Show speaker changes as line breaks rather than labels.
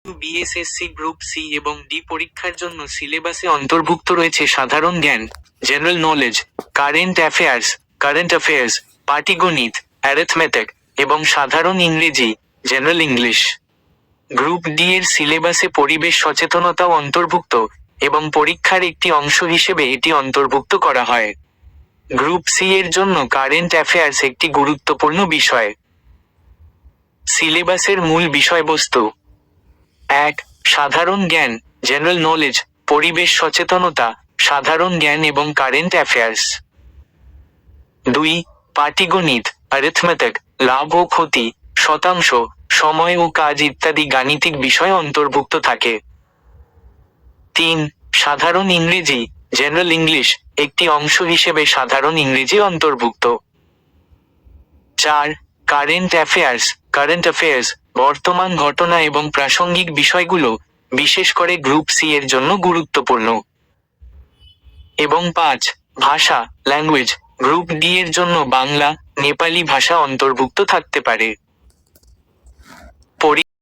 BSSC group C এবং D পরীক্ষার জন্য সিলেবাসে অন্তর্ভুক্ত রয়েছে সাধারণ জ্ঞান, জেনারেল নলেজ, কারেন্ট অ্যাফেয়ার্স, পাটিগণিত, অ্যারিথমেটিক এবং সাধারণ ইংরেজি, জেনারেল ইংলিশ। গ্রুপ ডি এর সিলেবাসে পরিবেশ সচেতনতাও অন্তর্ভুক্ত এবং পরীক্ষার একটি অংশ হিসেবে এটি অন্তর্ভুক্ত করা হয়। গ্রুপ সি এর জন্য কারেন্ট অ্যাফেয়ার্স একটি গুরুত্বপূর্ণ বিষয়। সিলেবাসের মূল বিষয়বস্তু: 1. সাধারণ জ্ঞান, জেনারেল নলেজ, পরিবেশ সচেতনতা, সাধারণ জ্ঞান এবং কারেন্ট অ্যাফেয়ার্স। 2. পাটিগণিত, অ্যারিথমেটিক, লাভ ও ক্ষতি, শতাংশ, সময় ও কাজ ইত্যাদি গাণিতিক বিষয় অন্তর্ভুক্ত থাকে। 3. সাধারণ ইংরেজি, জেনারেল ইংলিশ, একটি অংশ হিসেবে সাধারণ ইংরেজি অন্তর্ভুক্ত। 4. কারেন্ট অ্যাফেয়ার্স, বর্তমান ঘটনা এবং প্রাসঙ্গিক বিষয়গুলো, বিশেষ করে গ্রুপ সি এর জন্য গুরুত্বপূর্ণ। এবং 5. ভাষা, ল্যাঙ্গুয়েজ, গ্রুপ ডি এর জন্য বাংলা, নেপালি ভাষা অন্তর্ভুক্ত থাকতে পারে।